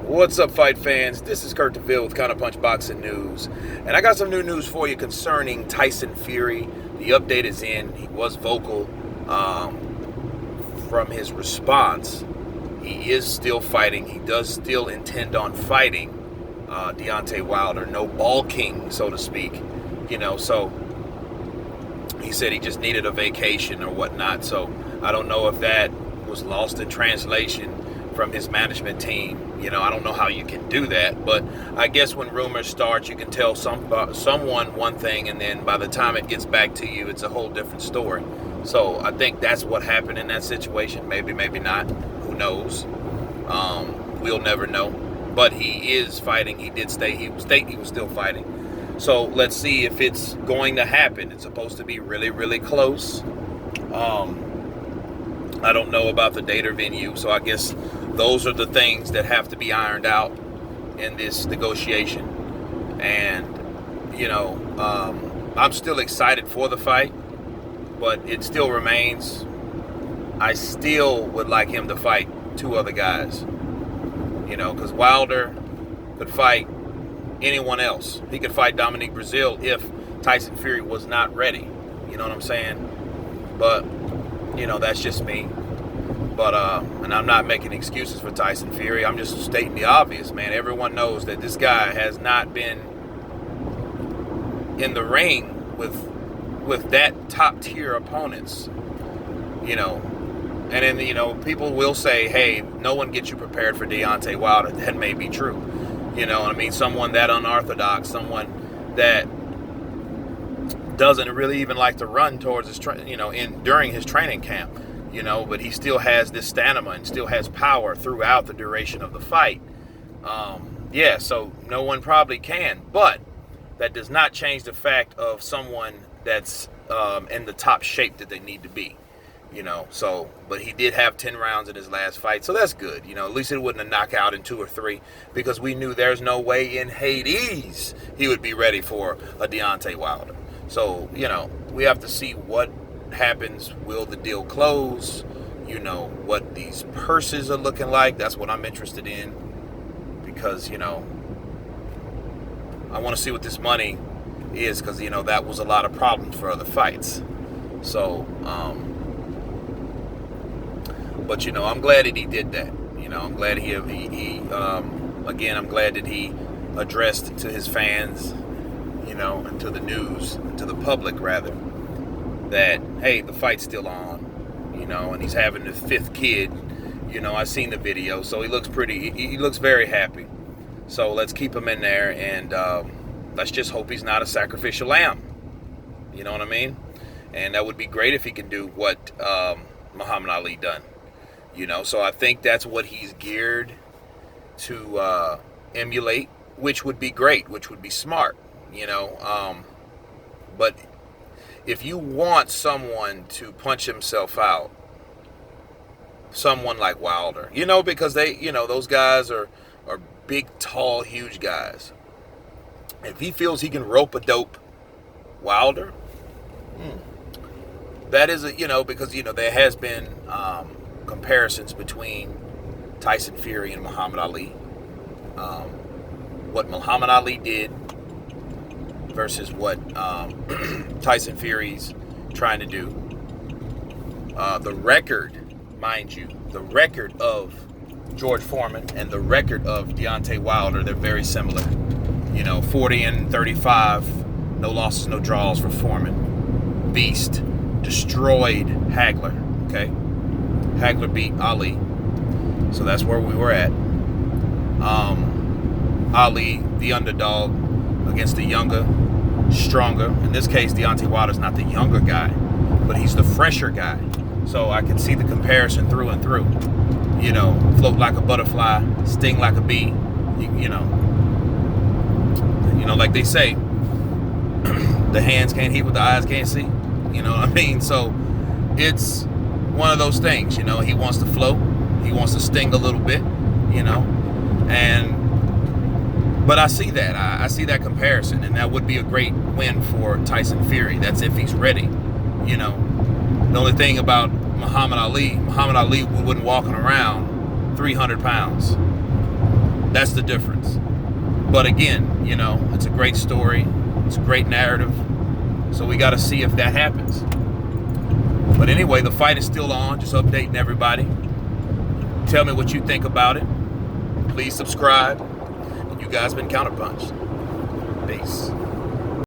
What's up, fight fans? This is Kurt DeVille with Counterpunch Boxing News. And I got some new news for you concerning Tyson Fury. The update is in. He was vocal from his response. He is still fighting. He does still intend on fighting Deontay Wilder. No balking, so to speak. So he said he just needed a vacation or whatnot. So I don't know if that was lost in translation from his management team. I don't know how you can do that, but I guess when rumors start, you can tell someone one thing, and then by the time it gets back to you, it's a whole different story. So I think that's what happened in that situation. Maybe, maybe not. Who knows? We'll never know. But he is fighting. He did state he was still fighting. So let's see if it's going to happen. It's supposed to be really, really close. I don't know about the date or venue, so I guess those are the things that have to be ironed out in this negotiation. And, I'm still excited for the fight, but it still remains, I still would like him to fight two other guys, because Wilder could fight anyone else. He could fight Dominique Breazeale if Tyson Fury was not ready. You know what I'm saying? But that's just me. But, and I'm not making excuses for Tyson Fury. I'm just stating the obvious, man. Everyone knows that this guy has not been in the ring with that top-tier opponents, And then, people will say, hey, no one gets you prepared for Deontay Wilder. That may be true. Someone that unorthodox, someone that doesn't really even like to run towards his, during his training camp, but he still has this stamina and still has power throughout the duration of the fight. So no one probably can, but that does not change the fact of someone that's in the top shape that they need to be, but he did have 10 rounds in his last fight, so that's good. At least it wasn't a knockout in 2 or 3, because we knew there's no way in Hades he would be ready for a Deontay Wilder. So, we have to see what happens. Will the deal close? What these purses are looking like. That's what I'm interested in, because I want to see what this money is, because that was a lot of problems for other fights. So but I'm glad that he did that. I'm glad he again, I'm glad that he addressed to his fans, and to the news, to the public rather, that, hey, the fight's still on, and he's having his 5th kid. I've seen the video, so he looks he looks very happy. So let's keep him in there, and let's just hope he's not a sacrificial lamb. You know what I mean? And that would be great if he can do what Muhammad Ali done. So I think that's what he's geared to emulate, which would be great, which would be smart, but if you want someone to punch himself out, someone like Wilder, because they, those guys are big, tall, huge guys. If he feels he can rope a dope Wilder, that is because, there has been comparisons between Tyson Fury and Muhammad Ali. What Muhammad Ali did versus what Tyson Fury's trying to do. The record, mind you, the record of George Foreman and the record of Deontay Wilder, they're very similar. 40-35, no losses, no draws for Foreman. Beast destroyed Hagler. Okay, Hagler beat Ali, so that's where we were at. Ali, the underdog, against the younger, stronger. In this case, Deontay Wilder's not the younger guy, but he's the fresher guy. So I can see the comparison through and through. Float like a butterfly, sting like a bee. Like they say, the hands can't hear what the eyes can't see. You know what I mean? So it's one of those things. He wants to float. He wants to sting a little bit. But I see that. I see that comparison, and that would be a great win for Tyson Fury. That's if he's ready. The only thing about Muhammad Ali wouldn't walking around 300 pounds. That's the difference. But again, you know, it's a great story. It's a great narrative. So we got to see if that happens. But anyway, the fight is still on. Just updating everybody. Tell me what you think about it. Please subscribe. And you guys been Counterpunched. Peace.